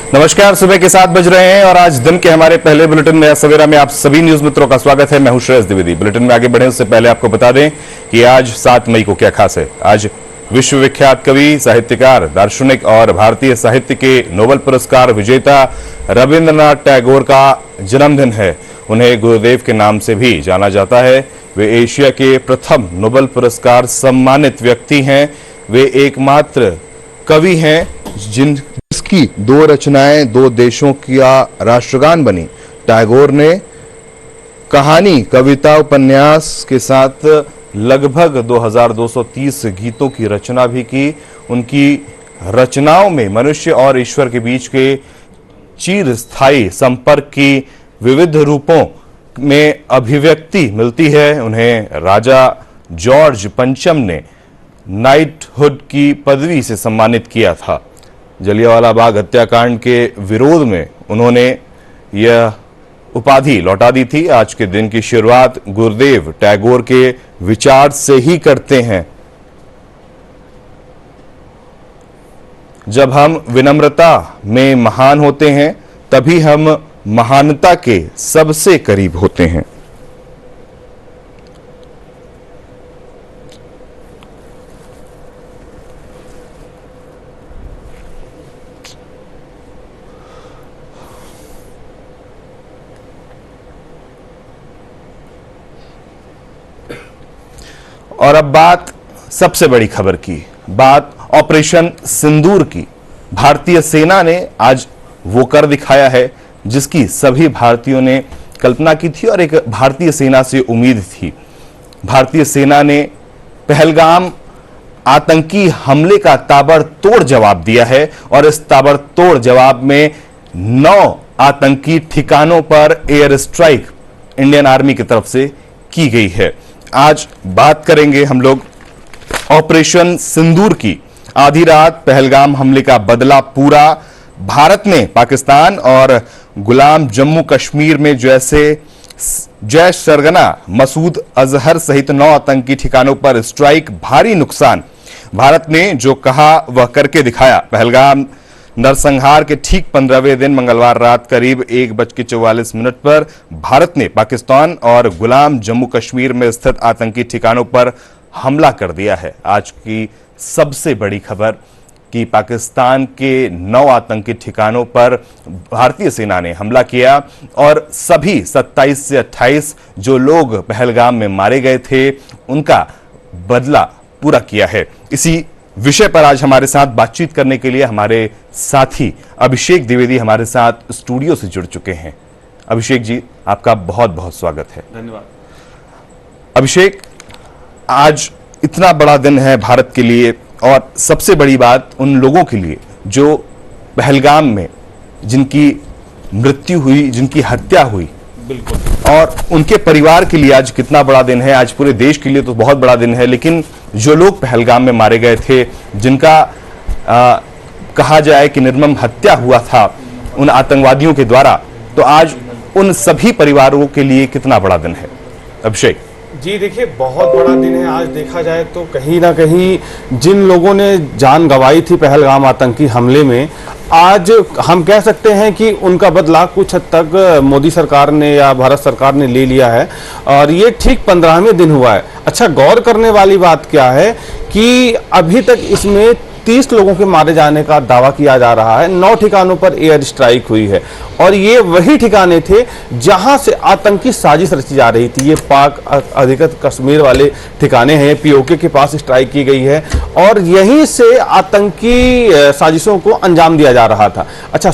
नमस्कार, सुबह के 7 बज रहे हैं और आज दिन के हमारे पहले बुलेटिन नया सवेरा में आप सभी न्यूज मित्रों का स्वागत है। मैं हूं श्रेयस द्विवेदी। बुलेटिन में आगे बढ़े उससे पहले आपको बता दें कि आज 7 मई को क्या खास है। आज विश्वविख्यात कवि, साहित्यकार, दार्शनिक और भारतीय साहित्य के नोबेल पुरस्कार विजेता रविंद्रनाथ टैगोर का जन्मदिन है। उन्हें गुरुदेव के नाम से भी जाना जाता है। वे एशिया के प्रथम नोबेल पुरस्कार सम्मानित व्यक्ति हैं। वे एकमात्र कवि हैं जिसकी 2 रचनाएं 2 देशों का राष्ट्रगान बनी। टैगोर ने कहानी, कविता, उपन्यास के साथ लगभग 2230 गीतों की रचना भी की। उनकी रचनाओं में मनुष्य और ईश्वर के बीच के चिरस्थायी संपर्क की विविध रूपों में अभिव्यक्ति मिलती है। उन्हें राजा जॉर्ज पंचम ने नाइटहुड की पदवी से सम्मानित किया था। जलियांवाला बाग हत्याकांड के विरोध में उन्होंने यह उपाधि लौटा दी थी। आज के दिन की शुरुआत गुरुदेव टैगोर के विचार से ही करते हैं। जब हम विनम्रता में महान होते हैं तभी हम महानता के सबसे करीब होते हैं। और अब बात सबसे बड़ी खबर की, बात ऑपरेशन सिंदूर की। भारतीय सेना ने आज वो कर दिखाया है जिसकी सभी भारतीयों ने कल्पना की थी और एक भारतीय सेना से उम्मीद थी। भारतीय सेना ने पहलगाम आतंकी हमले का ताबड़तोड़ जवाब दिया है और इस ताबड़तोड़ जवाब में 9 आतंकी ठिकानों पर एयर स्ट्राइक इंडियन आर्मी की तरफ से की गई है। आज बात करेंगे हम लोग ऑपरेशन सिंदूर की। आधी रात पहलगाम हमले का बदला पूरा। भारत ने पाकिस्तान और गुलाम जम्मू कश्मीर में जैश सरगना मसूद अजहर सहित 9 आतंकी ठिकानों पर स्ट्राइक, भारी नुकसान। भारत ने जो कहा वह करके दिखाया। पहलगाम नरसंहार के ठीक 15वें दिन मंगलवार रात करीब 1:44 पर भारत ने पाकिस्तान और गुलाम जम्मू कश्मीर में स्थित आतंकी ठिकानों पर हमला कर दिया है। आज की सबसे बड़ी खबर कि पाकिस्तान के 9 आतंकी ठिकानों पर भारतीय सेना ने हमला किया और सभी 27 से 28 जो लोग पहलगाम में मारे गए थे उनका बदला पूरा किया है। इसी विषय पर आज हमारे साथ बातचीत करने के लिए हमारे साथी अभिषेक द्विवेदी हमारे साथ स्टूडियो से जुड़ चुके हैं। अभिषेक जी, आपका बहुत बहुत स्वागत है। धन्यवाद। अभिषेक, आज इतना बड़ा दिन है भारत के लिए और सबसे बड़ी बात उन लोगों के लिए जो पहलगाम में जिनकी मृत्यु हुई, जिनकी हत्या हुई, बिल्कुल, और उनके परिवार के लिए आज कितना बड़ा दिन है। आज पूरे देश के लिए तो बहुत बड़ा दिन है, लेकिन जो लोग पहलगाम में मारे गए थे, जिनका कहा जाए कि निर्मम हत्या हुआ था उन आतंकवादियों के द्वारा, तो आज उन सभी परिवारों के लिए कितना बड़ा दिन है। अभिषेक जी देखिए, बहुत बड़ा दिन है। आज देखा जाए तो कहीं ना कहीं जिन लोगों ने जान गंवाई थी पहलगाम आतंकी हमले में, आज हम कह सकते हैं कि उनका बदला कुछ हद तक मोदी सरकार ने या भारत सरकार ने ले लिया है और ये ठीक 15वें दिन हुआ है। अच्छा, गौर करने वाली बात क्या है कि अभी तक इसमें 30 लोगों के मारे जाने का दावा किया जा रहा है। 9 ठिकानों पर एयर स्ट्राइक हुई है और ये वही ठिकाने थे जहां से आतंकी साजिश रची जा रही थी। ये पाक अधिकृत कश्मीर वाले ठिकाने हैं, पीओके के पास स्ट्राइक की गई है और यहीं से आतंकी साजिशों को अंजाम दिया जा रहा था। अच्छा,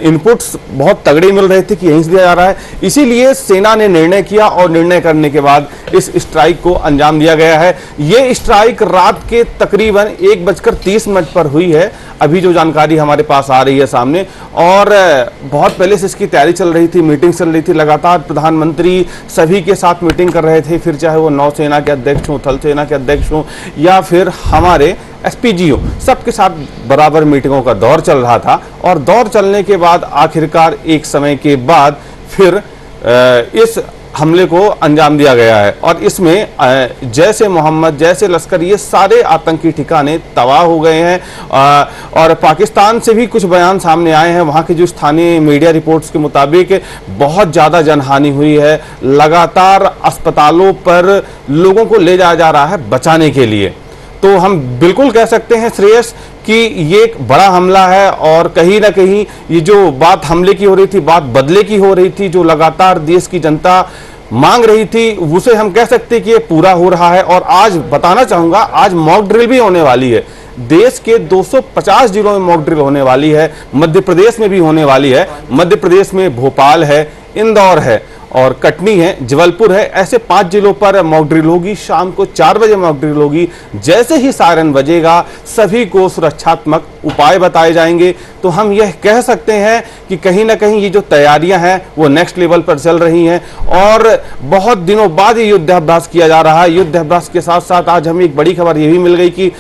इनपुट्स बहुत तगड़े मिल रहे थे कि यहीं से दिया जा रहा है, इसीलिए सेना ने निर्णय किया और निर्णय करने के बाद इस स्ट्राइक को अंजाम दिया गया है। ये स्ट्राइक रात के तकरीबन 1:30 पर हुई है, अभी जो जानकारी हमारे पास आ रही है सामने, और बहुत पहले से इसकी तैयारी चल रही थी, मीटिंग चल रही थी, लगातार प्रधानमंत्री सभी के साथ मीटिंग कर रहे थे, फिर चाहे वो नौसेना के अध्यक्ष हों, थल सेना के अध्यक्ष हों या फिर हमारे एसपीजी हो, सबके साथ बराबर मीटिंगों का दौर चल रहा था। और दौर चलने के बाद आखिरकार एक समय के बाद फिर इस हमले को अंजाम दिया गया है और इसमें जैश ए मोहम्मद, जैश ए लश्कर, ये सारे आतंकी ठिकाने तबाह हो गए हैं। और पाकिस्तान से भी कुछ बयान सामने आए हैं। वहाँ के जो स्थानीय मीडिया रिपोर्ट्स के मुताबिक बहुत ज़्यादा जनहानि हुई है। लगातार अस्पतालों पर लोगों को ले जाया जा रहा है बचाने के लिए। तो हम बिल्कुल कह सकते हैं श्रेयस कि ये एक बड़ा हमला है और कहीं ना कहीं ये जो बात हमले की हो रही थी, बात बदले की हो रही थी, जो लगातार देश की जनता मांग रही थी, उसे हम कह सकते हैं कि ये पूरा हो रहा है। और आज बताना चाहूंगा, आज मॉक ड्रिल भी होने वाली है। देश के 250 जिलों में मॉक ड्रिल होने वाली है। मध्य प्रदेश में भी होने वाली है। मध्य प्रदेश में भोपाल है, इंदौर है और कटनी है, जबलपुर है। ऐसे 5 जिलों पर मॉक ड्रिल होगी। शाम को 4 बजे मॉक ड्रिल होगी। जैसे ही सायरन बजेगा सभी को सुरक्षात्मक उपाय बताए जाएंगे। तो हम यह कह सकते हैं कि कहीं ना कहीं ये जो तैयारियां हैं वो नेक्स्ट लेवल पर चल रही हैं और बहुत दिनों बाद ये युद्धाभ्यास किया जा रहा है। युद्धाभ्यास के साथ साथ आज हमें एक बड़ी खबर ये भी मिल गई कि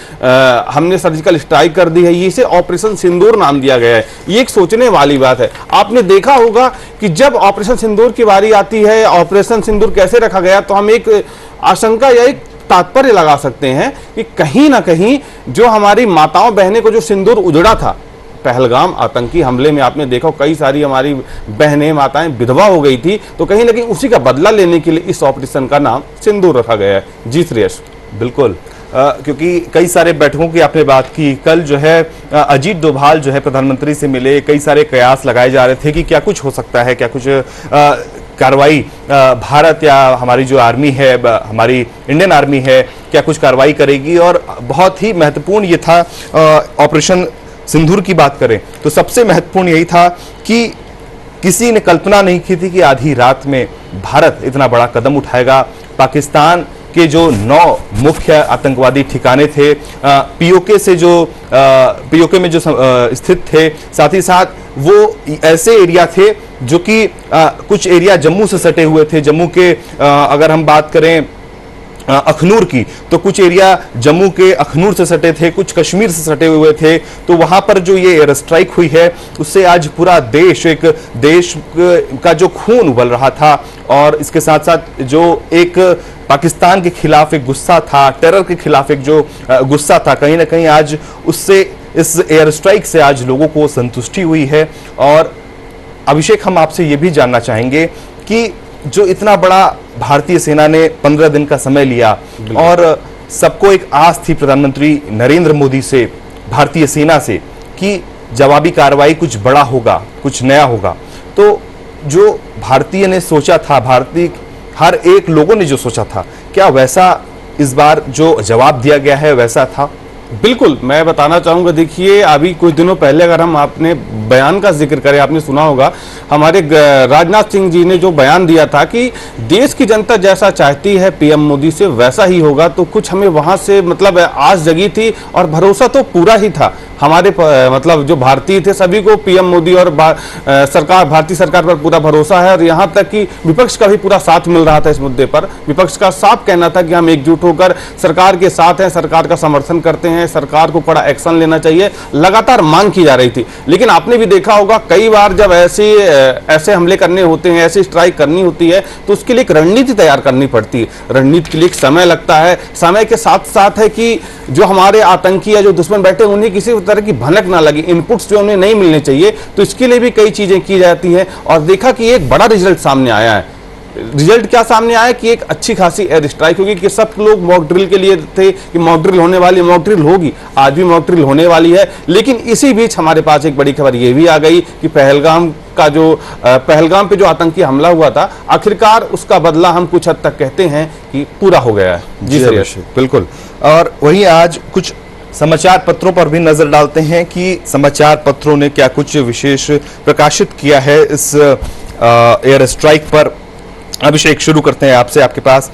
हमने सर्जिकल स्ट्राइक कर दी है। इसे ऑपरेशन सिंदूर नाम दिया गया है। ये एक सोचने वाली बात है। आपने देखा होगा कि जब ऑपरेशन सिंदूर की बारी आती है, ऑपरेशन सिंदूर कैसे रखा गया, तो हम एक आशंका या एक तात्पर्य लगा सकते हैं कि कहीं ना कहीं जो हमारी माताओं बहनें को जो सिंदूर उजड़ा था पहलगाम आतंकी हमले में, आपने देखा कई सारी हमारी बहनें माताएं विधवा हो गई थी, तो कहीं ना कहीं उसी का बदला लेने के लिए इस ऑपरेशन का नाम सिंदूर रखा गया है। जी श्रेयस। बिल्कुल, क्योंकि कई सारे बैठकों की आपने बात की। कल जो है अजीत डोभाल जो है प्रधानमंत्री से मिले। कई सारे कयास लगाए जा रहे थे कि क्या कुछ हो सकता है, क्या कुछ कार्रवाई भारत या हमारी जो आर्मी है, हमारी इंडियन आर्मी है, क्या कुछ कार्रवाई करेगी। और बहुत ही महत्वपूर्ण ये था, ऑपरेशन सिंदूर की बात करें तो सबसे महत्वपूर्ण यही था कि किसी ने कल्पना नहीं की थी कि आधी रात में भारत इतना बड़ा कदम उठाएगा। पाकिस्तान के जो 9 मुख्य आतंकवादी ठिकाने थे, पीओके से जो पीओके में जो स्थित थे, साथ ही साथ वो ऐसे एरिया थे जो कि कुछ एरिया जम्मू से सटे हुए थे। जम्मू के अगर हम बात करें अखनूर की, तो कुछ एरिया जम्मू के अखनूर से सटे थे, कुछ कश्मीर से सटे हुए थे। तो वहां पर जो ये एयर स्ट्राइक हुई है उससे आज पूरा देश, एक देश का जो खून उबल रहा था और इसके साथ साथ जो एक पाकिस्तान के खिलाफ एक गुस्सा था, टेरर के खिलाफ एक जो गुस्सा था, कहीं ना कहीं आज उससे, इस एयर स्ट्राइक से आज लोगों को संतुष्टि हुई है। और अभिषेक, हम आपसे ये भी जानना चाहेंगे कि जो इतना बड़ा भारतीय सेना ने 15 दिन का समय लिया और सबको एक आस थी प्रधानमंत्री नरेंद्र मोदी से, भारतीय सेना से, कि जवाबी कार्रवाई कुछ बड़ा होगा, कुछ नया होगा। तो जो भारतीय ने सोचा था, भारतीय हर एक लोगों ने जो सोचा था, क्या वैसा इस बार जो जवाब दिया गया है वैसा था? बिल्कुल, मैं बताना चाहूंगा। देखिए, अभी कुछ दिनों पहले अगर हम आपने बयान का जिक्र करें, आपने सुना होगा हमारे राजनाथ सिंह जी ने जो बयान दिया था कि देश की जनता जैसा चाहती है पीएम मोदी से वैसा ही होगा। तो कुछ हमें वहां से मतलब आस जगी थी और भरोसा तो पूरा ही था। हमारे मतलब जो भारतीय थे सभी को पीएम मोदी और भारतीय सरकार पर पूरा भरोसा है। और यहाँ तक कि विपक्ष का भी पूरा साथ मिल रहा था इस मुद्दे पर। विपक्ष का साफ कहना था कि हम एकजुट होकर सरकार के साथ हैं, सरकार का समर्थन करते हैं, सरकार को कड़ा एक्शन लेना चाहिए, लगातार मांग की जा रही थी। लेकिन आपने भी देखा होगा कई बार जब ऐसे हमले करने होते हैं, ऐसी स्ट्राइक करनी होती है, तो उसके लिए एक रणनीति तैयार करनी पड़ती है। रणनीति के लिए एक समय लगता है। समय के साथ साथ है कि जो हमारे आतंकी या जो दुश्मन बैठे उन्हें किसी तरह की भनक ना लगे, इनपुट्स जो उन्हें नहीं मिलने चाहिए, तो इसके लिए भी कई चीजें की जाती हैं। और देखा कि एक बड़ा रिजल्ट सामने आया है। रिजल्ट क्या सामने आया कि एक अच्छी खासी एयर स्ट्राइक होगी, कि सब लोग मॉक ड्रिल के लिए थे कि मॉक ड्रिल होने वाली, मॉक ड्रिल होगी, आज भी मॉक ड्रिल होने वाली है। लेकिन इसी बीच हमारे पास एक बड़ी खबर यह भी आ गई कि पहलगाम पे जो आतंकी हमला हुआ था, आखिरकार उसका बदला हम कुछ हद तक कहते हैं कि पूरा हो गया है। जी सर, बिल्कुल। और वहीं आज कुछ समाचार पत्रों पर भी नजर डालते हैं कि समाचार पत्रों ने क्या कुछ विशेष प्रकाशित किया है इस एयर स्ट्राइक पर। अभिषेक, शुरू करते हैं आपसे, आपके पास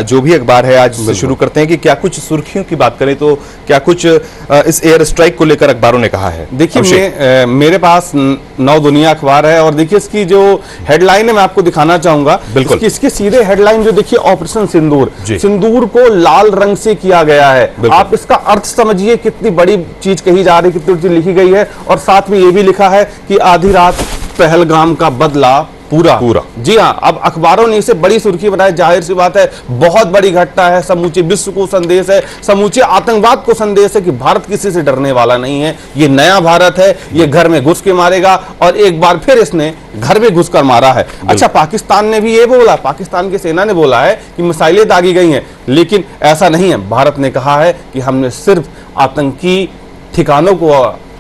जो भी अखबार है आज से शुरू करते हैं कि क्या कुछ सुर्खियों की बात करें तो क्या कुछ इस एयर स्ट्राइक को लेकर अखबारों ने कहा है? देखिए, मेरे पास नव दुनिया अखबार है और देखिए इसकी जो हेडलाइन है मैं आपको दिखाना चाहूंगा। बिल्कुल, इसके सीधे हेडलाइन जो देखिए, ऑपरेशन सिंदूर, सिंदूर को लाल रंग से किया गया है। आप इसका अर्थ समझिए, कितनी बड़ी चीज कही जा रही है, कितनी चीज लिखी गई है। और साथ में ये भी लिखा है कि आधी रात पहलगाम का बदला पूरा जी हाँ। अब अखबारों ने इसे बड़ी सुर्खी बनाई, जाहिर सी बात है बहुत बड़ी घटना है, समूचे विश्व को संदेश है, समूचे आतंकवाद को संदेश है कि भारत किसी से डरने वाला नहीं है, ये नया भारत है, ये घर में घुस के मारेगा, और एक बार फिर इसने घर में घुसकर मारा है। अच्छा, पाकिस्तान ने भी ये बोला, पाकिस्तान की सेना ने बोला है कि मिसाइलें दागी गई हैं, लेकिन ऐसा नहीं है। भारत ने कहा है कि हमने सिर्फ आतंकी ठिकानों को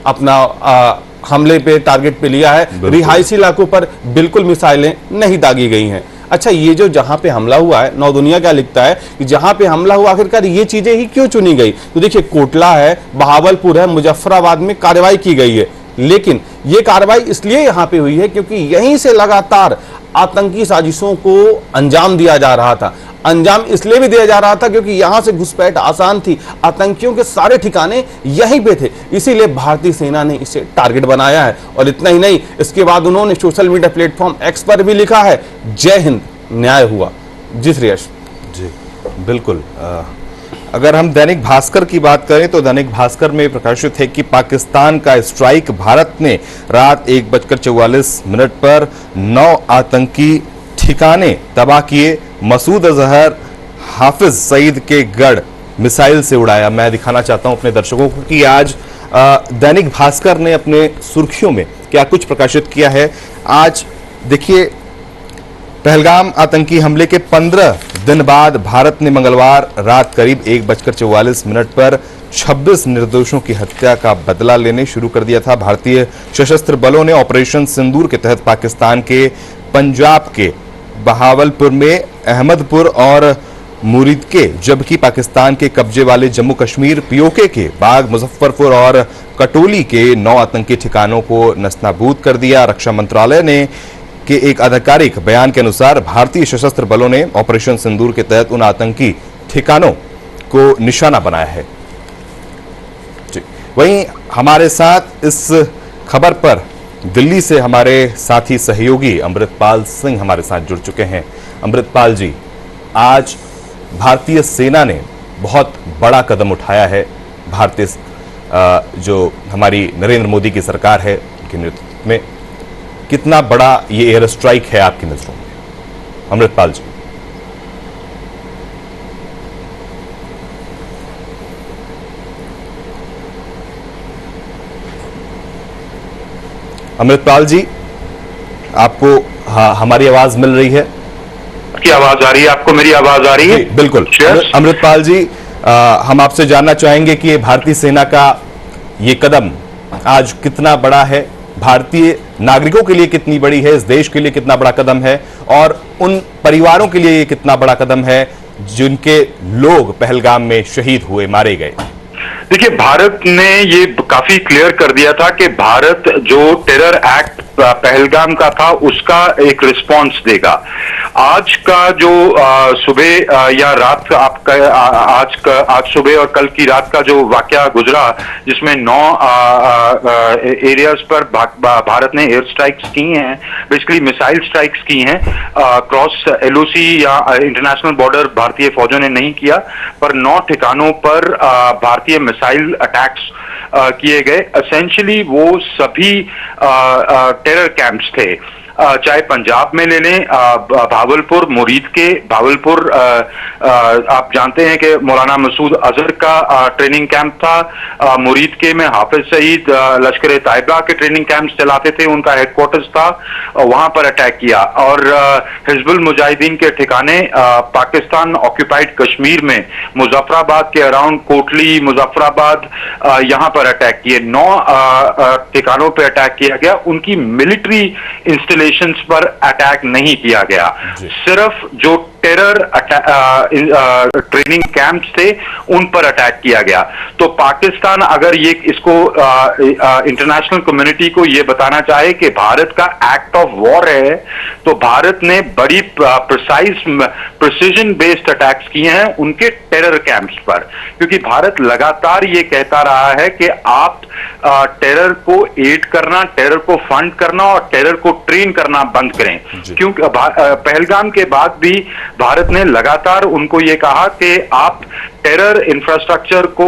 अपना हमले पे, टारगेट पे लिया है, रिहायशी इलाकों पर बिल्कुल मिसाइलें नहीं दागी गई हैं। अच्छा, ये जो जहां पे हमला हुआ है, नौ दुनिया क्या लिखता है कि जहां पे हमला हुआ आखिरकार ये चीजें ही क्यों चुनी गई? तो देखिए, कोटला है, बहावलपुर है, मुजफ्फराबाद में कार्रवाई की गई है, लेकिन ये कार्रवाई इसलिए यहां पे हुई है क्योंकि यहीं से लगातार आतंकी साजिशों को अंजाम दिया जा रहा था। अंजाम इसलिए भी दिया जा रहा था क्योंकि यहां से घुसपैठ आसान थी, आतंकियों के सारे ठिकाने यहीं पे थे, इसीलिए भारतीय सेना ने इसे टारगेट बनाया है। और इतना ही नहीं, इसके बाद उन्होंने सोशल मीडिया प्लेटफॉर्म एक्स पर भी लिखा है, जय हिंद, न्याय हुआ। जी श्रेयस जी बिल्कुल। अगर हम दैनिक भास्कर की बात करें तो दैनिक भास्कर में प्रकाशित है कि पाकिस्तान का स्ट्राइक, भारत ने रात 1:44 पर 9 आतंकी ठिकाने तबाह किए, मसूद अजहर, हाफिज सईद के गढ़ मिसाइल से उड़ाया। मैं दिखाना चाहता हूं अपने दर्शकों को कि आज दैनिक भास्कर ने अपने सुर्खियों में क्या कुछ प्रकाशित किया है। आज देखिए, पहलगाम आतंकी हमले के 15 दिन बाद भारत ने मंगलवार रात करीब 1:44 पर 26 निर्दोषों की हत्या का बदला लेने शुरू कर दिया था। भारतीय सशस्त्र बलों ने ऑपरेशन सिंदूर के तहत पाकिस्तान के पंजाब के बहावलपुर में, अहमदपुर और मुरीद के, जबकि पाकिस्तान के कब्जे वाले जम्मू कश्मीर पीओके के बाग, मुजफ्फरपुर और कटोली के 9 आतंकी ठिकानों को नस्ताबूद कर दिया। रक्षा मंत्रालय ने के एक आधिकारिक बयान के अनुसार भारतीय सशस्त्र बलों ने ऑपरेशन सिंदूर के तहत उन आतंकी ठिकानों को निशाना बनाया है। जी, वहीं हमारे साथ इस खबर पर दिल्ली से हमारे साथी सहयोगी अमृतपाल सिंह हमारे साथ जुड़ चुके हैं। अमृतपाल जी, आज भारतीय सेना ने बहुत बड़ा कदम उठाया है। भारतीय जो हमारी नरेंद्र मोदी की सरकार है, उनके नेतृत्व में कितना बड़ा ये एयर स्ट्राइक है आपकी नजरों में, अमृतपाल जी? अमृतपाल जी, आपको हमारी आवाज मिल रही है? की आवाज आ रही है आपको? मेरी आवाज आ रही है? बिल्कुल। अमृतपाल जी, हम आपसे जानना चाहेंगे कि भारतीय सेना का ये कदम आज कितना बड़ा है, भारतीय नागरिकों के लिए कितनी बड़ी है, इस देश के लिए कितना बड़ा कदम है, और उन परिवारों के लिए ये कितना बड़ा कदम है जिनके लोग पहलगाम में शहीद हुए, मारे गए? देखिए, भारत ने ये काफी क्लियर कर दिया था कि भारत जो टेरर एक्ट पहलगाम का था उसका एक रिस्पांस देगा। आज का जो सुबह या रात आपका आज सुबह और कल की रात का जो वाकया गुजरा, जिसमें 9 एरियाज पर भारत ने एयर स्ट्राइक्स की हैं, बेसिकली मिसाइल स्ट्राइक्स की हैं। क्रॉस एलओसी या इंटरनेशनल बॉर्डर भारतीय फौजों ने नहीं किया, पर 9 ठिकानों पर भारतीय मिसाइल अटैक्स किए गए। एसेंशियली वो सभी टेरर कैंप्स थे, चाहे पंजाब में ले लें, भावलपुर, मुरीद के भावलपुर, आप जानते हैं कि मौलाना मसूद अजहर का ट्रेनिंग कैंप था। मुरीद के में हाफिज सईद लश्कर ताइबा के ट्रेनिंग कैंप्स चलाते थे, उनका हेडक्वार्टर्स था, वहां पर अटैक किया। और हिजबुल मुजाहिदीन के ठिकाने पाकिस्तान ऑक्यूपाइड कश्मीर में मुजफ्फराबाद के अराउंड कोटली, मुजफ्फराबाद, यहां पर अटैक किए। 9 ठिकानों पर अटैक किया गया। उनकी मिलिट्री इंस्टॉलेशन पर अटैक नहीं किया गया, सिर्फ जो टेरर ट्रेनिंग कैंप्स थे उन पर अटैक किया गया। तो पाकिस्तान अगर ये इसको इंटरनेशनल कम्युनिटी को ये बताना चाहे कि भारत का एक्ट ऑफ वॉर है, तो भारत ने बड़ी प्रिसीजन बेस्ड अटैक्स किए हैं उनके टेरर कैंप्स पर, क्योंकि भारत लगातार ये कहता रहा है कि आप टेरर को एड करना, टेरर को फंड करना और टेरर को ट्रेन करना बंद करें। क्योंकि पहलगाम के बाद भी भारत ने लगातार उनको ये कहा कि आप टेरर इंफ्रास्ट्रक्चर को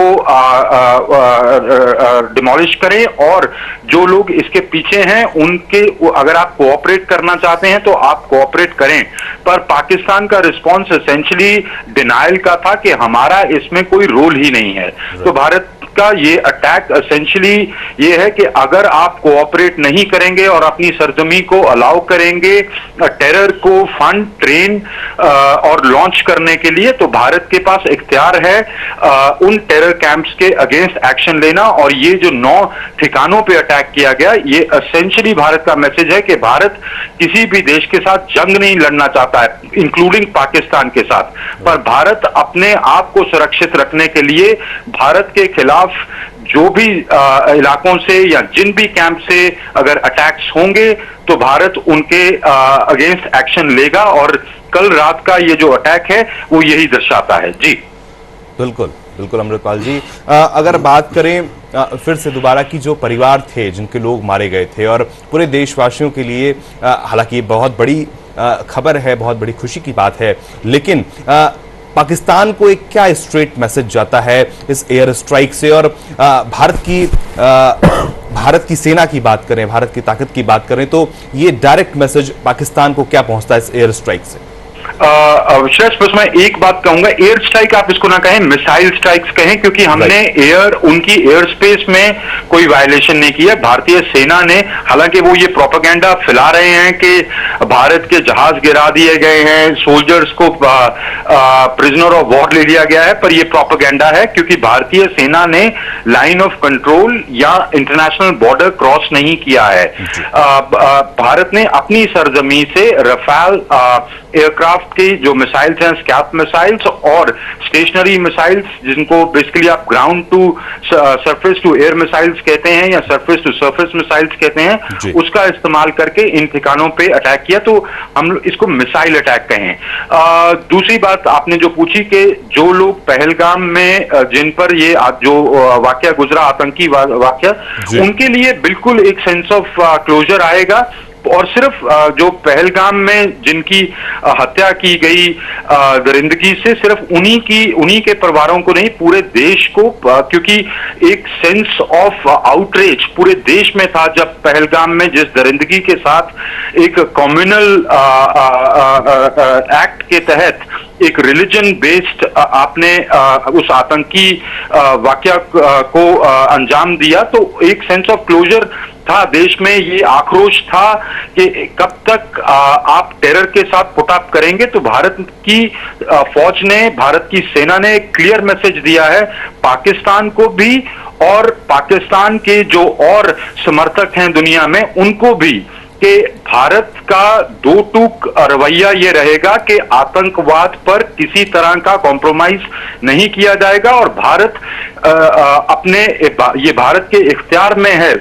डिमोलिश करें और जो लोग इसके पीछे हैं उनके, अगर आप कोऑपरेट करना चाहते हैं तो आप कोऑपरेट करें। पर पाकिस्तान का रिस्पॉन्स एसेंशियली डिनायल का था कि हमारा इसमें कोई रोल ही नहीं है। तो भारत का ये अटैक एसेंशियली ये है कि अगर आप कोऑपरेट नहीं करेंगे और अपनी सरजमी को अलाउ करेंगे टेरर को फंड, ट्रेन और लॉन्च करने के लिए, तो भारत के पास इख्तियार है उन टेरर कैंप्स के अगेंस्ट एक्शन लेना। और ये जो 9 ठिकानों पे अटैक किया गया, ये एसेंशियली भारत का मैसेज है कि भारत किसी भी देश के साथ जंग नहीं लड़ना चाहता है, इंक्लूडिंग पाकिस्तान के साथ। पर भारत अपने आप को सुरक्षित रखने के लिए भारत के खिलाफ जो भी इलाकों से या जिन भी कैंप से अगर अटैक्स होंगे तो भारत उनके अगेंस्ट एक्शन लेगा। और कल रात का ये जो अटैक है वो यही दर्शाता है। जी बिल्कुल बिल्कुल अमृतपाल जी, अगर बात करें फिर से दोबारा की जो परिवार थे जिनके लोग मारे गए थे, और पूरे देशवासियों के लिए हालांकि ये बहुत बड़ी खबर है, बहुत बड़ी खुशी की बात है, लेकिन पाकिस्तान को एक क्या स्ट्रेट मैसेज जाता है इस एयर स्ट्राइक से? और भारत की सेना की बात करें, भारत की ताकत की बात करें, तो ये डायरेक्ट मैसेज पाकिस्तान को क्या पहुंचता है इस एयर स्ट्राइक से? बस मैं एक बात कहूंगा, एयर स्ट्राइक आप इसको ना कहें, मिसाइल स्ट्राइक्स कहें, क्योंकि हमने उनकी एयर स्पेस में कोई वायलेशन नहीं किया। भारतीय सेना ने, हालांकि वो ये प्रोपेगेंडा फैला रहे हैं कि भारत के जहाज गिरा दिए गए हैं, सोल्जर्स को प्रिजनर ऑफ वॉर ले लिया गया है, पर ये प्रोपेगेंडा है, क्योंकि भारतीय सेना ने लाइन ऑफ कंट्रोल या इंटरनेशनल बॉर्डर क्रॉस नहीं किया है। भारत ने अपनी सरजमी से रफाल एयरक्राफ्ट की जो मिसाइल्स हैं, स्कैल्प मिसाइल्स और स्टेशनरी मिसाइल्स, जिनको बेसिकली आप ground to surface to air missiles कहते हैं या सरफेस टू सरफेस मिसाइल्स कहते हैं, उसका इस्तेमाल करके इन ठिकानों पे अटैक किया। तो हम इसको मिसाइल अटैक कहें। दूसरी बात आपने जो पूछी कि जो लोग पहलगाम में जिन पर ये जो वाकया गुजरा, आतंकी वाकया, उनके लिए बिल्कुल एक सेंस ऑफ क्लोजर आएगा। और सिर्फ जो पहलगाम में जिनकी हत्या की गई दरिंदगी से सिर्फ उन्हीं के परिवारों को नहीं, पूरे देश को, क्योंकि एक सेंस ऑफ आउटरीच पूरे देश में था जब पहलगाम में जिस दरिंदगी के साथ एक कम्युनल एक्ट के तहत एक रिलीजन बेस्ड आपने उस आतंकी वाकया को अंजाम दिया, तो एक सेंस ऑफ क्लोजर था देश में। ये आक्रोश था कि कब तक आप टेरर के साथ पुटअप करेंगे। तो भारत की फौज ने, भारत की सेना ने एक क्लियर मैसेज दिया है पाकिस्तान को भी, और पाकिस्तान के जो और समर्थक हैं दुनिया में उनको भी, कि भारत का दो टूक रवैया ये रहेगा कि आतंकवाद पर किसी तरह का कॉम्प्रोमाइज नहीं किया जाएगा। और भारत ये भारत के इख्तियार में है।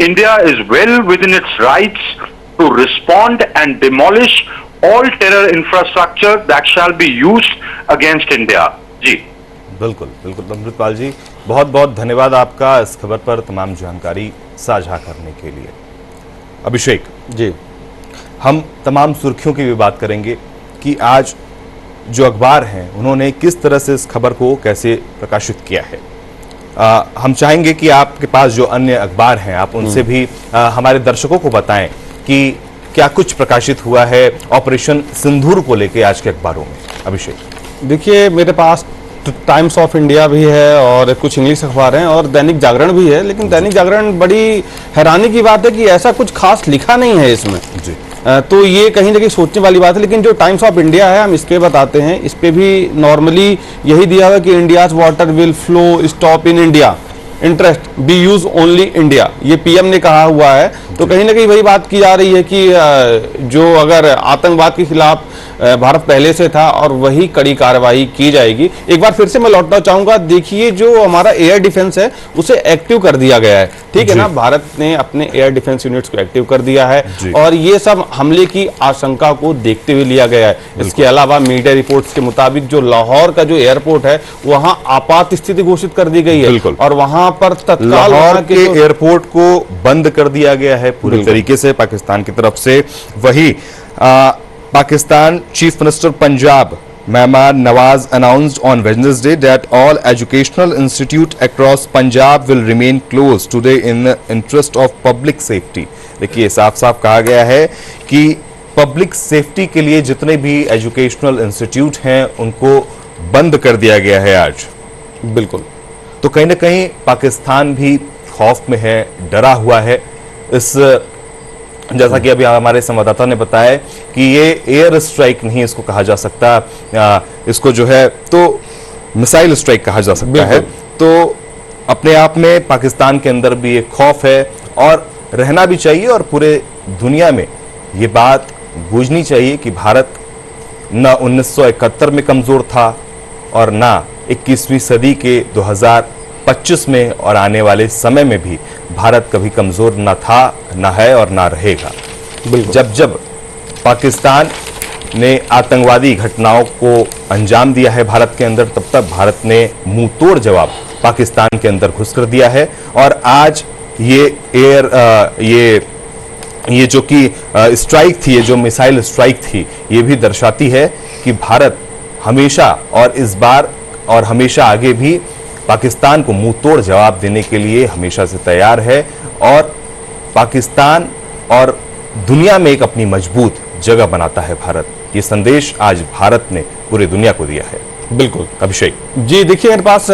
India is well within its rights to respond and demolish all terror infrastructure that shall be used against India. जी बिल्कुल बिल्कुल अमृतपाल जी, बहुत बहुत धन्यवाद आपका इस खबर पर तमाम जानकारी साझा करने के लिए। अभिषेक जी, हम तमाम सुर्खियों की भी बात करेंगे कि आज जो अखबार हैं उन्होंने किस तरह से इस खबर को कैसे प्रकाशित किया है। हम चाहेंगे कि आपके पास जो अन्य अखबार हैं आप उनसे भी हमारे दर्शकों को बताएं कि क्या कुछ प्रकाशित हुआ है ऑपरेशन सिंदूर को लेकर आज के अखबारों में। अभिषेक, देखिए, मेरे पास टाइम्स ऑफ इंडिया भी है और कुछ इंग्लिश अखबार हैं और दैनिक जागरण भी है, लेकिन दैनिक जागरण, बड़ी हैरानी की बात है कि ऐसा कुछ खास लिखा नहीं है इसमें जी। तो ये कहीं ना कहीं सोचने वाली बात है। लेकिन जो टाइम्स ऑफ इंडिया है, हम इसके बताते हैं, इस पे भी नॉर्मली यही दिया हुआ कि India's water will flow stop in India, interest B use only India, ये पीएम ने कहा हुआ है। तो कहीं ना कहीं वही बात की जा रही है कि जो अगर आतंकवाद के खिलाफ भारत पहले से था और वही कड़ी कार्रवाई की जाएगी। एक बार फिर से मैं लौटना चाहूंगा, देखिए जो हमारा एयर डिफेंस है उसे एक्टिव कर दिया गया है, ठीक है ना। भारत ने अपने एयर डिफेंस यूनिट्स को एक्टिव कर दिया है और ये सब हमले की आशंका को देखते हुए लिया गया है। इसके अलावा मीडिया रिपोर्ट्स के मुताबिक जो लाहौर का जो एयरपोर्ट है वहां आपात स्थिति घोषित कर दी गई है और वहां पर तत्काल लाहौर के एयरपोर्ट को बंद कर दिया गया है पूरी तरीके से पाकिस्तान की तरफ से। वही Pakistan Chief Minister Punjab Mehman Nawaz announced on Wednesday that all educational institutes across Punjab will remain closed today in the interest of public safety. देखिए साफ साफ कहा गया है कि पब्लिक सेफ्टी के लिए जितने भी एजुकेशनल इंस्टीट्यूट हैं उनको बंद कर दिया गया है आज। बिल्कुल। तो कहीं ना कहीं पाकिस्तान भी खौफ में है, डरा हुआ है। इस जैसा कि अभी हमारे संवाददाता ने बताया कि ये एयर स्ट्राइक नहीं इसको कहा जा सकता, इसको जो है तो मिसाइल स्ट्राइक कहा जा सकता है। तो अपने आप में पाकिस्तान के अंदर भी एक खौफ है और रहना भी चाहिए और पूरे दुनिया में ये बात गूंजनी चाहिए कि भारत न 1971 में कमजोर था और ना 21वीं सदी के 2025 में और आने वाले समय में भी भारत कभी कमजोर ना था, ना है और ना रहेगा। जब जब पाकिस्तान ने आतंकवादी घटनाओं को अंजाम दिया है भारत के अंदर, तब तक भारत ने मुंह तोड़ जवाब पाकिस्तान के अंदर घुस कर दिया है। और आज ये जो कि स्ट्राइक थी, ये जो मिसाइल स्ट्राइक थी, ये भी दर्शाती है कि भारत हमेशा और इस बार और हमेशा आगे भी पाकिस्तान को मुंह तोड़ जवाब देने के लिए हमेशा से तैयार है और पाकिस्तान और दुनिया में एक अपनी मजबूत जगह बनाता है भारत। ये संदेश आज भारत ने पूरी दुनिया को दिया है। बिल्कुल। अभिषेक जी, देखिए मेरे पास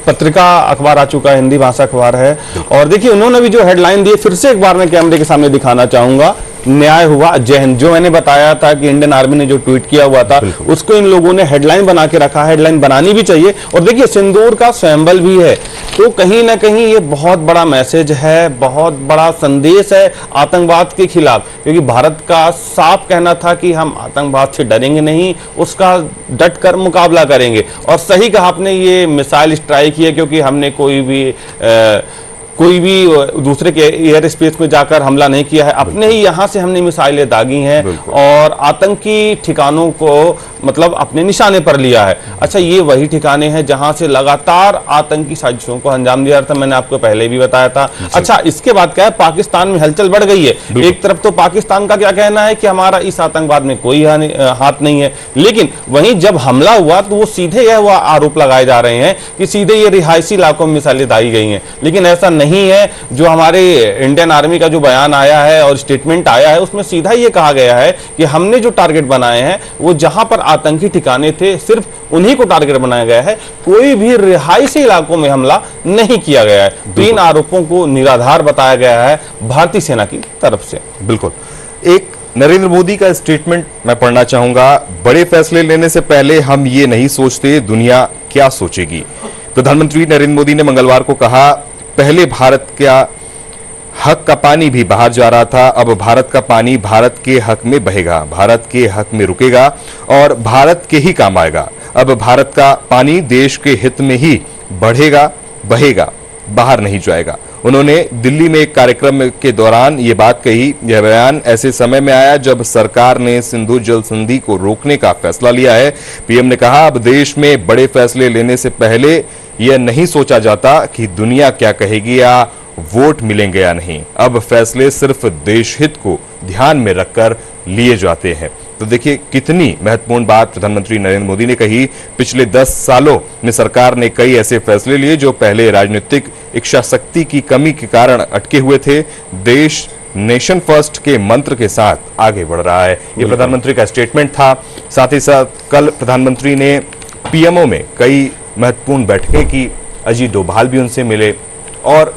पत्रिका अखबार आ चुका है, हिंदी भाषा अखबार है, और देखिए उन्होंने भी जो हेडलाइन दी फिर से एक बार मैं कैमरे के सामने दिखाना चाहूंगा। न्याय हुआ जय हिंद, जो मैंने बताया था कि इंडियन आर्मी ने जो ट्वीट किया हुआ था उसको इन लोगों ने हेडलाइन बना के रखा है। हेडलाइन बनानी भी चाहिए। और देखिए सिंदूर का सिंबल भी है, तो कहीं ना कहीं ये बहुत बड़ा मैसेज है, बहुत बड़ा संदेश है आतंकवाद के खिलाफ, क्योंकि भारत का साफ कहना था कि हम आतंकवाद से डरेंगे नहीं, उसका डट कर मुकाबला करेंगे। और सही कहा आपने, ये मिसाइल स्ट्राइक किया क्योंकि हमने कोई भी दूसरे के एयर स्पेस में जाकर हमला नहीं किया है, अपने ही यहां से हमने मिसाइलें दागी हैं और आतंकी ठिकानों को मतलब अपने निशाने पर लिया है। अच्छा, ये वही ठिकाने हैं जहां से लगातार आतंकी साजिशों को अंजाम दिया था, मैंने आपको पहले भी बताया था। अच्छा, इसके बाद क्या है, पाकिस्तान में हलचल बढ़ गई है। एक तरफ तो पाकिस्तान का क्या कहना है कि हमारा इस आतंकवाद में कोई हाथ नहीं है, लेकिन वहीं जब हमला हुआ तो वो सीधे यह आरोप लगाए जा रहे हैं कि सीधे ये रिहायशी इलाकों में मिसाइलें दागी गई हैं। लेकिन ऐसा नहीं है। जो हमारे इंडियन आर्मी का जो बयान आया है और स्टेटमेंट आया है उसमें सीधा ये कहा गया है कि हमने जो टारगेट बनाए हैं वो जहां पर आतंकी ठिकाने थे सिर्फ उन्हीं को टारगेट बनाया गया है, कोई भी रिहायशी इलाकों में हमला नहीं किया गया है। तो इन आरोपों को निराधार बताया गया है भारतीय सेना की तरफ से। बिल्कुल। एक नरेंद्र मोदी का स्टेटमेंट मैं पढ़ना चाहूंगा। बड़े फैसले लेने से पहले हम ये नहीं सोचते दुनिया क्या सोचेगी। प्रधानमंत्री नरेंद्र मोदी ने मंगलवार को कहा, पहले भारत का हक का पानी भी बाहर जा रहा था, अब भारत का पानी भारत के हक में बहेगा, भारत के हक में रुकेगा और भारत के ही काम आएगा। अब भारत का पानी देश के हित में ही बढ़ेगा, बहेगा, बाहर नहीं जाएगा। उन्होंने दिल्ली में एक कार्यक्रम के दौरान ये बात कही। यह बयान ऐसे समय में आया जब सरकार ने सिंधु जल संधि को रोकने का फैसला लिया है। पीएम ने कहा, अब देश में बड़े फैसले लेने से पहले यह नहीं सोचा जाता कि दुनिया क्या कहेगी या वोट मिलेंगे या नहीं। अब फैसले सिर्फ देश हित को ध्यान में रखकर लिए जाते हैं। तो देखिए कितनी महत्वपूर्ण बात प्रधानमंत्री नरेंद्र मोदी ने कही। पिछले 10 सालों में सरकार ने कई ऐसे फैसले लिए जो पहले राजनीतिक इच्छा शक्ति की कमी के कारण अटके हुए थे। देश नेशन फर्स्ट के मंत्र के साथ आगे बढ़ रहा है। ये प्रधानमंत्री का स्टेटमेंट था। साथ ही साथ कल प्रधानमंत्री ने पीएमओ में कई महत्वपूर्ण बैठकें की। अजीत डोभाल भी उनसे मिले और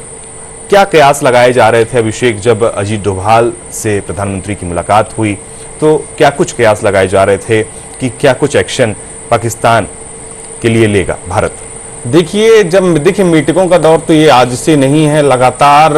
क्या कयास लगाए जा रहे थे अभिषेक, जब अजीत डोभाल से प्रधानमंत्री की मुलाकात हुई तो क्या कुछ कयास लगाए जा रहे थे कि क्या कुछ एक्शन पाकिस्तान के लिए लेगा भारत? देखिए मीटिंगों का दौर तो ये आज से नहीं है, लगातार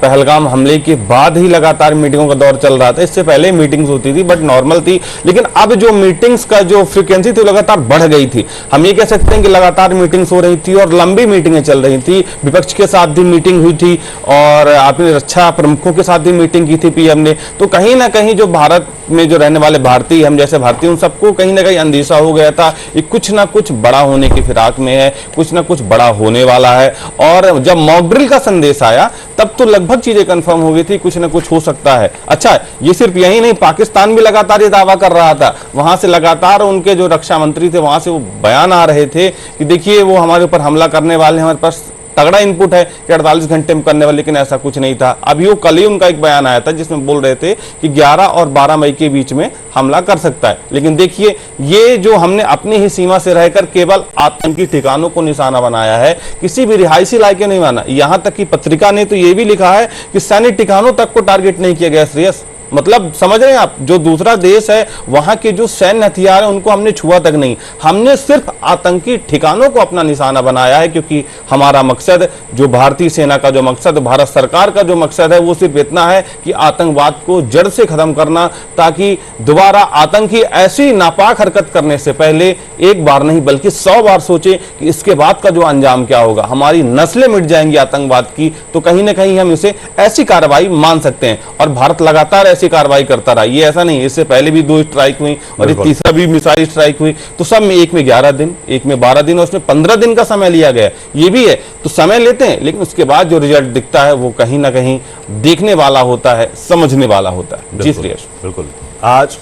पहलगाम हमले के बाद ही लगातार मीटिंगों का दौर चल रहा था। इससे पहले मीटिंग्स होती थी बट नॉर्मल थी, लेकिन अब जो मीटिंग्स का जो फ्रीक्वेंसी थी लगातार बढ़ गई थी। हम ये कह सकते हैं कि लगातार मीटिंग्स हो रही थी और लंबी मीटिंगें चल रही थी। विपक्ष के साथ भी मीटिंग हुई थी और अपने रक्षा प्रमुखों के साथ भी मीटिंग की थी पीएम ने। तो कहीं ना कहीं जो भारत में जो रहने वाले भारतीय, हम जैसे भारतीय, उन सबको कहीं ना कहीं अंदेशा हो गया था कि कुछ ना कुछ बड़ा होने की फिराक में है, कुछ ना कुछ बड़ा होने वाला है। और जब मॉक ड्रिल का संदेश आया तब तो लगभग चीजें कंफर्म हो गई थी, कुछ ना कुछ हो सकता है। अच्छा, ये सिर्फ यही नहीं, पाकिस्तान भी लगातार ये दावा कर रहा था, वहां से लगातार उनके जो रक्षा मंत्री थे वहां से वो बयान आ रहे थे कि देखिए वो हमारे ऊपर हमला करने वाले हैं, हमारे पास तगड़ा इनपुट है कि 48 घंटे में करने वाले, लेकिन ऐसा कुछ नहीं था। अभी वो कल ही उनका एक बयान आया था जिसमें बोल रहे थे कि 11 और 12 मई के बीच में हमला कर सकता है। लेकिन देखिए, ये जो हमने अपनी ही सीमा से रहकर केवल आतंकी ठिकानों को निशाना बनाया है, किसी भी रिहायशी इलाके नहीं माना। यहां तक कि पत्रिका ने तो ये भी लिखा है कि सैन्य ठिकानों तक को टारगेट नहीं किया गया। श्रेयस, मतलब समझ रहे हैं आप, जो दूसरा देश है वहां के जो सैन्य हथियार है उनको हमने छुआ तक नहीं, हमने सिर्फ आतंकी ठिकानों को अपना निशाना बनाया है। क्योंकि हमारा मकसद, जो भारतीय सेना का जो मकसद, भारत सरकार का जो मकसद है, वो सिर्फ इतना है कि आतंकवाद को जड़ से खत्म करना, ताकि दोबारा आतंकी ऐसी नापाक हरकत करने से पहले एक बार नहीं बल्कि 100 बार सोचे कि इसके बाद का जो अंजाम क्या होगा, हमारी नस्लें मिट जाएंगी आतंकवाद की। तो कहीं ना कहीं हम इसे ऐसी कार्रवाई मान सकते हैं, और भारत लगातार ऐसी कार्रवाई करता रहा। ये ऐसा नहीं, इससे पहले भी 2 स्ट्राइक हुई और ये तीसरा भी मिसाइल स्ट्राइक हुई। तो सब में, एक में 11 दिन, एक में 12 दिन, और उसमें 15 दिन का समय लिया गया। ये भी है, तो समय लेते हैं, लेकिन उसके बाद जो रिजल्ट दिखता है वो कहीं ना कहीं देखने वाला होता है, समझने वाला होता है। जी श्रेयस, बिल्कुल। आज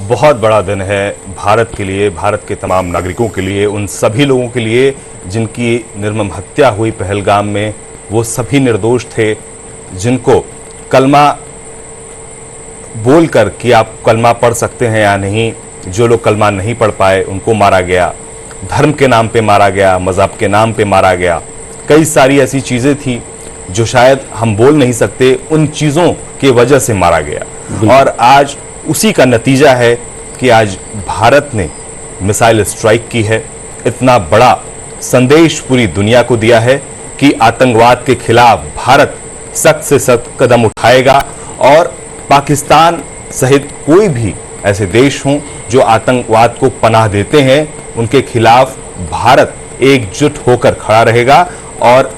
बहुत बड़ा दिन है भारत के लिए, भारत के तमाम नागरिकों के लिए, उन सभी लोगों के लिए जिनकी निर्मम हत्या हुई पहलगाम में। वो सभी निर्दोष थे जिनको कलमा बोलकर कि आप कलमा पढ़ सकते हैं या नहीं, जो लोग कलमा नहीं पढ़ पाए उनको मारा गया, धर्म के नाम पे मारा गया, मजहब के नाम पे मारा गया। कई सारी ऐसी चीजें थी जो शायद हम बोल नहीं सकते, उन चीजों की वजह से मारा गया। और आज उसी का नतीजा है कि आज भारत ने मिसाइल स्ट्राइक की है, इतना बड़ा संदेश पूरी दुनिया को दिया है कि आतंकवाद के खिलाफ भारत सख्त से सख्त कदम उठाएगा, और पाकिस्तान सहित कोई भी ऐसे देश हों जो आतंकवाद को पनाह देते हैं, उनके खिलाफ भारत एकजुट होकर खड़ा रहेगा और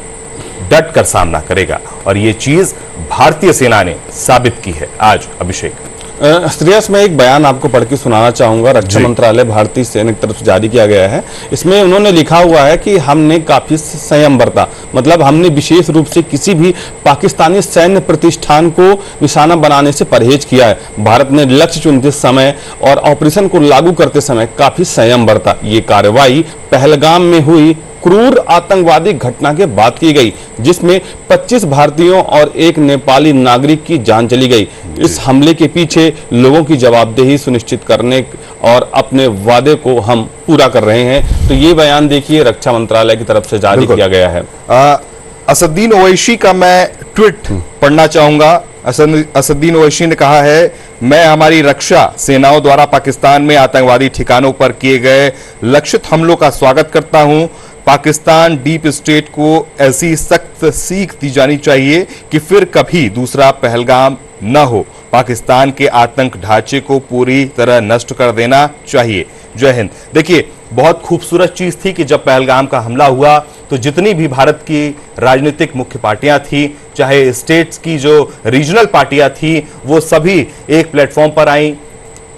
डट कर सामना करेगा। और ये चीज भारतीय सेना ने साबित की है आज। अभिषेक, श्रेयस, मैं एक बयान आपको पढ़ के सुनाना चाहूंगा। रक्षा मंत्रालय भारतीय सेना की तरफ से जारी किया गया है। इसमें उन्होंने लिखा हुआ है कि हमने काफी संयम बरता, मतलब हमने विशेष रूप से किसी भी पाकिस्तानी सैन्य प्रतिष्ठान को निशाना बनाने से परहेज किया है। भारत ने लक्ष्य चुनते समय और ऑपरेशन को लागू करते समय काफी संयम बरता। ये कार्रवाई पहलगाम में हुई क्रूर आतंकवादी घटना के बाद की गई, जिसमें 25 भारतीयों और 1 नेपाली नागरिक की जान चली गई। इस हमले के पीछे लोगों की जवाबदेही सुनिश्चित करने और अपने वादे को हम पूरा कर रहे हैं। तो ये बयान देखिए रक्षा मंत्रालय की तरफ से जारी किया गया है। असदुद्दीन ओवैसी का मैं ट्वीट पढ़ना चाहूंगा। असदुद्दीन ओवैसी ने कहा है, मैं हमारी रक्षा सेनाओं द्वारा पाकिस्तान में आतंकवादी ठिकानों पर किए गए लक्षित हमलों का स्वागत करता हूं। पाकिस्तान डीप स्टेट को ऐसी सख्त सीख दी जानी चाहिए कि फिर कभी दूसरा पहलगाम न हो। पाकिस्तान के आतंक ढांचे को पूरी तरह नष्ट कर देना चाहिए। जय हिंद। देखिए, बहुत खूबसूरत चीज थी कि जब पहलगाम का हमला हुआ तो जितनी भी भारत की राजनीतिक मुख्य पार्टियां थी, चाहे स्टेट्स की जो रीजनल पार्टियां थी, वो सभी एक प्लेटफॉर्म पर आई।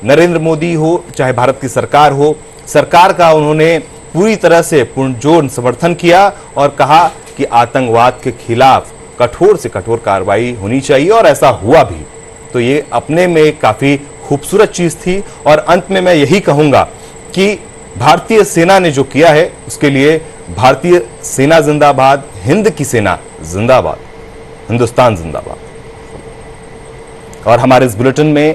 नरेंद्र मोदी हो चाहे भारत की सरकार हो, सरकार का उन्होंने पूरी तरह से पुरजोर समर्थन किया और कहा कि आतंकवाद के खिलाफ कठोर से कठोर कार्रवाई होनी चाहिए, और ऐसा हुआ भी। तो ये अपने में काफी खूबसूरत चीज थी। और अंत में मैं यही कहूंगा कि भारतीय सेना ने जो किया है उसके लिए भारतीय सेना जिंदाबाद, हिंद की सेना जिंदाबाद, हिंदुस्तान जिंदाबाद। और हमारे इस बुलेटिन में